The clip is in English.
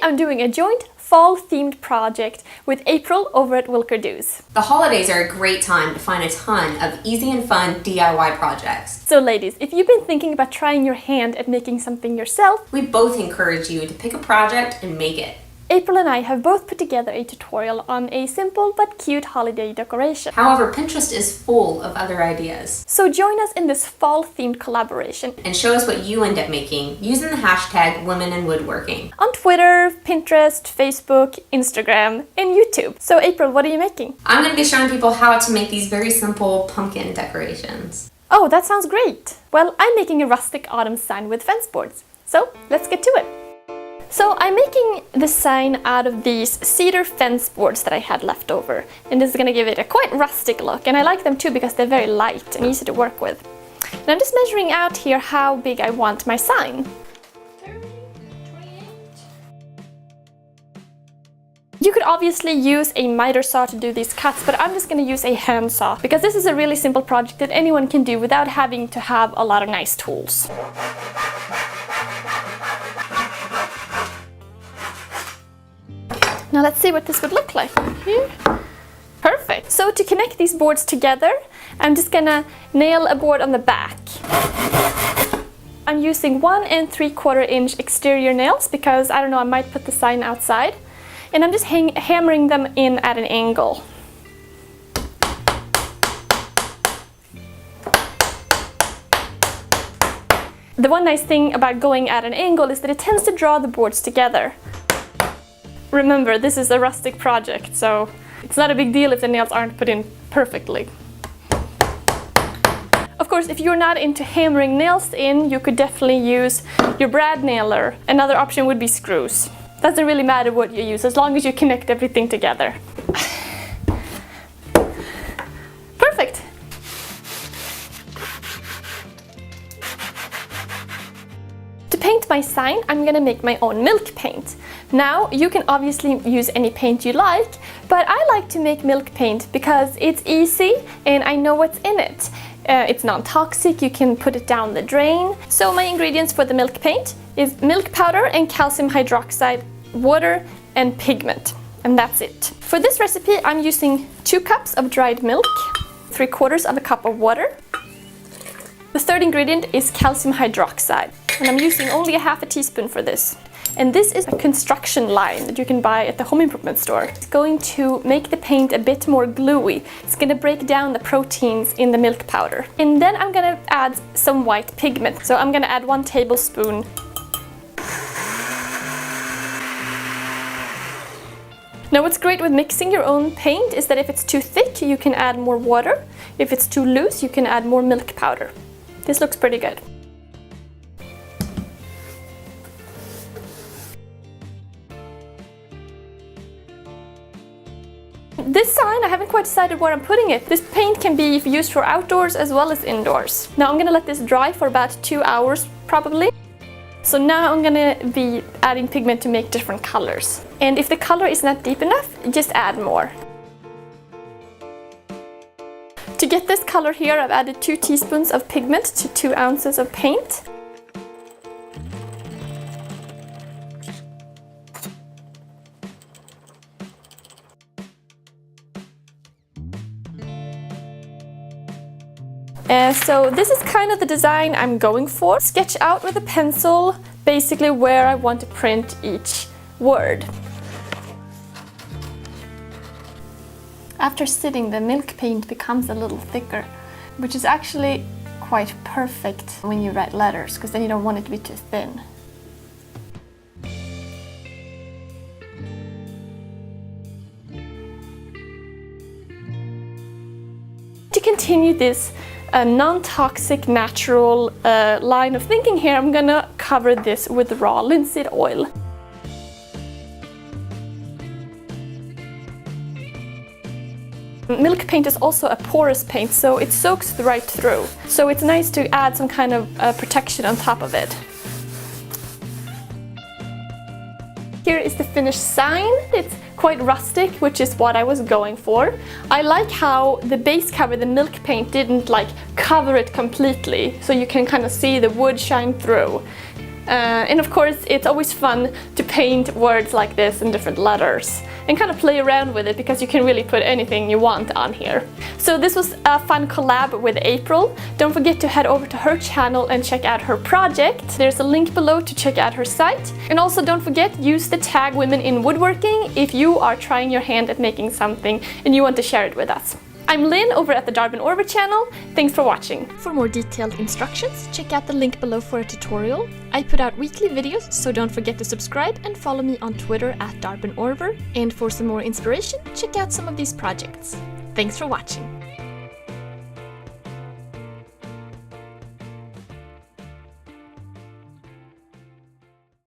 I'm doing a joint fall-themed project with April over at Wilkerson. The holidays are a great time to find a ton of easy and fun DIY projects. So ladies, if you've been thinking about trying your hand at making something yourself, we both encourage you to pick a project and make it. April and I have both put together a tutorial on a simple but cute holiday decoration. However, Pinterest is full of other ideas. So join us in this fall-themed collaboration. And show us what you end up making using the hashtag womeninwoodworking. On Twitter, Pinterest, Facebook, Instagram, and YouTube. So April, what are you making? I'm going to be showing people how to make these very simple pumpkin decorations. Oh, that sounds great! Well, I'm making a rustic autumn sign with fence boards. So let's get to it. So I'm making the sign out of these cedar fence boards that I had left over, and this is going to give it a quite rustic look, and I like them too because they're very light and easy to work with. And I'm just measuring out here how big I want my sign. 30, 28. You could obviously use a miter saw to do these cuts, but I'm just going to use a hand saw because this is a really simple project that anyone can do without having to have a lot of nice tools. Now let's see what this would look like here. Perfect. So to connect these boards together, I'm just gonna nail a board on the back. I'm using 1 3/4 inch exterior nails because, I don't know, I might put the sign outside. And I'm just hammering them in at an angle. The one nice thing about going at an angle is that it tends to draw the boards together. Remember, this is a rustic project, so it's not a big deal if the nails aren't put in perfectly. Of course, if you're not into hammering nails in, you could definitely use your brad nailer. Another option would be screws. Doesn't really matter what you use, as long as you connect everything together. Perfect! To paint my sign, I'm gonna make my own milk paint. Now, you can obviously use any paint you like, but I like to make milk paint because it's easy and I know what's in it. It's non-toxic, you can put it down the drain. So my ingredients for the milk paint is milk powder and calcium hydroxide, water and pigment. And that's it. For this recipe, I'm using 2 cups of dried milk, 3/4 cup of water. The third ingredient is calcium hydroxide, and I'm using only 1/2 teaspoon for this. And this is a construction line that you can buy at the home improvement store. It's going to make the paint a bit more gluey. It's going to break down the proteins in the milk powder. And then I'm going to add some white pigment. So I'm going to add 1 tablespoon. Now what's great with mixing your own paint is that if it's too thick, you can add more water. If it's too loose, you can add more milk powder. This looks pretty good. This sign, I haven't quite decided where I'm putting it. This paint can be used for outdoors as well as indoors. Now I'm gonna let this dry for about 2 hours probably. So now I'm gonna be adding pigment to make different colors. And if the color is not deep enough, just add more. To get this color here, I've added 2 teaspoons of pigment to 2 ounces of paint. So this is kind of the design I'm going for. Sketch out with a pencil basically where I want to print each word. After sitting, the milk paint becomes a little thicker, which is actually quite perfect when you write letters, because then you don't want it to be too thin. To continue this non-toxic, natural line of thinking here, I'm gonna cover this with raw linseed oil. Milk paint is also a porous paint, so it soaks right through. So it's nice to add some kind of protection on top of it. Here is the finished sign. It's quite rustic, which is what I was going for. I like how the base cover, the milk paint, didn't like cover it completely, so you can kind of see the wood shine through. And of course, it's always fun to paint words like this in different letters and kind of play around with it because you can really put anything you want on here. So this was a fun collab with April. Don't forget to head over to her channel and check out her project. There's a link below to check out her site. And also don't forget, use the tag Women in Woodworking if you are trying your hand at making something and you want to share it with us. I'm Linn over at the Darbin Orvar channel. Thanks for watching. For more detailed instructions, check out the link below for a tutorial. I put out weekly videos, so don't forget to subscribe and follow me on Twitter at Darbin Orvar. And for some more inspiration, check out some of these projects. Thanks for watching.